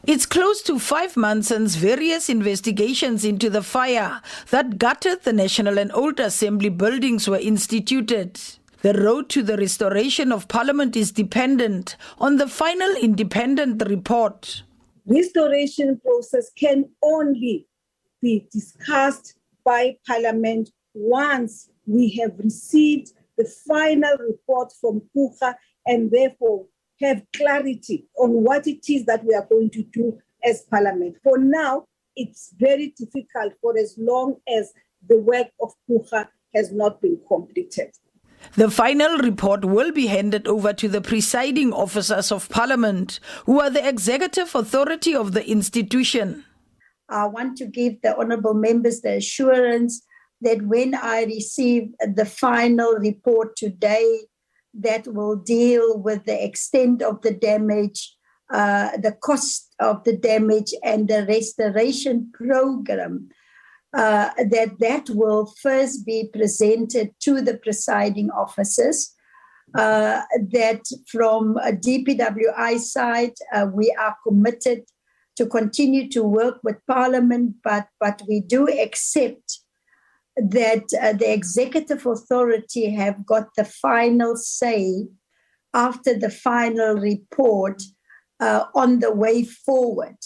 It's close to 5 months since various investigations into the fire that gutted the National and Old Assembly buildings were instituted. The road to the restoration of Parliament is dependent on the final independent report. Restoration process can only be discussed by Parliament once we have received the final report from Kucha and therefore have clarity on what it is that we are going to do as Parliament. For now, it's very difficult for as long as the work of Kucha has not been completed. The final report will be handed over to the presiding officers of Parliament, who are the executive authority of the institution. I want to give the honourable members the assurance that when I receive the final report today, that will deal with the extent of the damage, the cost of the damage, and the restoration program, that will first be presented to the presiding officers. That from a DPWI side, we are committed to continue to work with Parliament, but we do accept that the executive authority have got the final say after the final report on the way forward.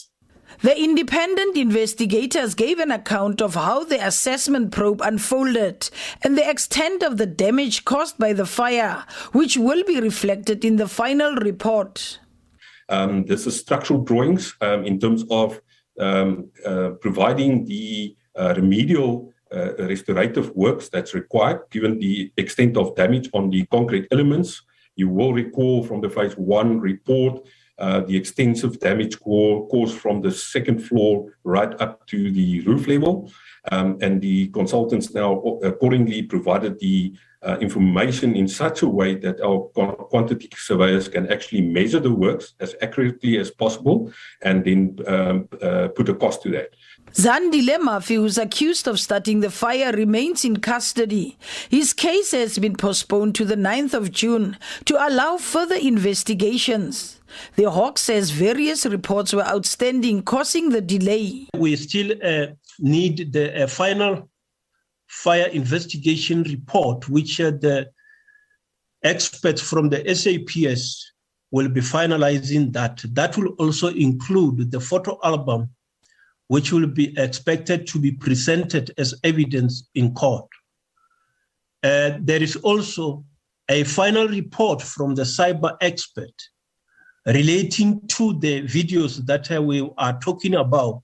The independent investigators gave an account of how the assessment probe unfolded and the extent of the damage caused by the fire, which will be reflected in the final report. This is structural drawings in terms of providing the remedial restorative works that's required given the extent of damage on the concrete elements. You will recall from the phase 1 report the extensive damage caused from the second floor right up to the roof level. And the consultants now accordingly provided the information in such a way that our quantity surveyors can actually measure the works as accurately as possible and then put a cost to that. Zandile Mafi, who's accused of starting the fire, remains in custody. His case has been postponed to the 9th of June to allow further investigations. The Hawk says various reports were outstanding, causing the delay. We still need the final fire investigation report, which the experts from the SABC will be finalizing that. That will also include the photo album, which will be expected to be presented as evidence in court. There is also a final report from the cyber expert relating to the videos that we are talking about,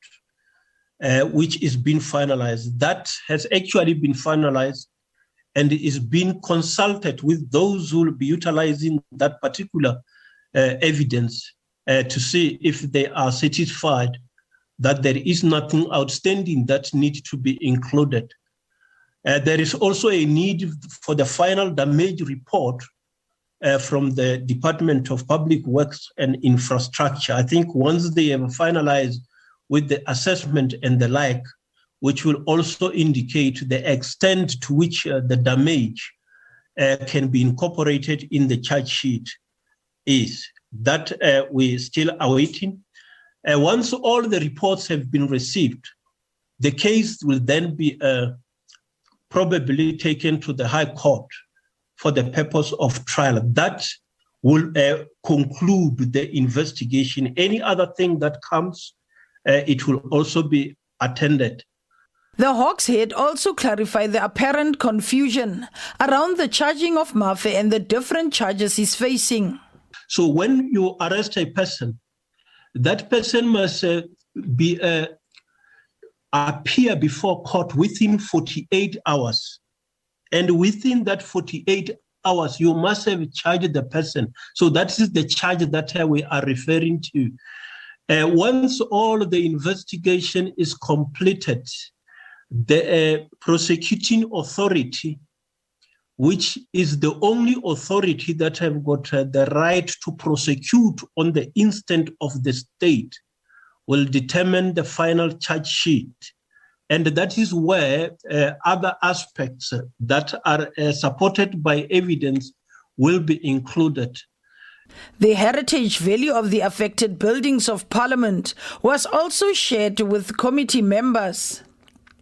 which is being finalized. That has actually been finalized and is being consulted with those who will be utilizing that particular evidence to see if they are satisfied that there is nothing outstanding that needs to be included. There is also a need for the final damage report from the Department of Public Works and Infrastructure. I think once they have finalized with the assessment and the like, which will also indicate the extent to which the damage can be incorporated in the charge sheet is. That we're still awaiting. Once all the reports have been received, the case will then be probably taken to the High Court for the purpose of trial. That will conclude the investigation. Any other thing that comes, it will also be attended. The Hawks head also clarified the apparent confusion around the charging of Mafe and the different charges he's facing. So when you arrest a person, that person must appear before court within 48 hours. And within that 48 hours, you must have charged the person. So that is the charge that we are referring to. Once all the investigation is completed, the prosecuting authority, which is the only authority that have got the right to prosecute on the instant of the state, will determine the final charge sheet. And that is where other aspects that are supported by evidence will be included. The heritage value of the affected buildings of Parliament was also shared with committee members.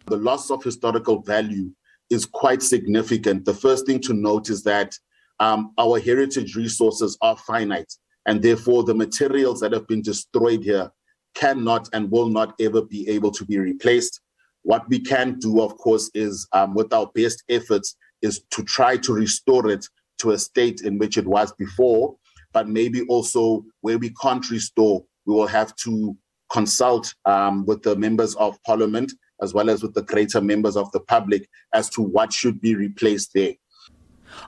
The loss of historical value is quite significant. The first thing to note is that our heritage resources are finite, and therefore the materials that have been destroyed here cannot and will not ever be able to be replaced. What we can do, of course, is with our best efforts, is to try to restore it to a state in which it was before, but maybe also where we can't restore, we will have to consult with the members of Parliament as well as with the greater members of the public as to what should be replaced there.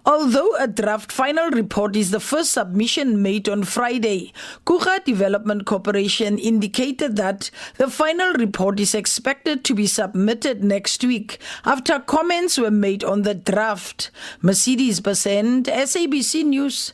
Although a draft final report is the first submission made on Friday, Kuga Development Corporation indicated that the final report is expected to be submitted next week after comments were made on the draft. Mercedes Besent, SABC News.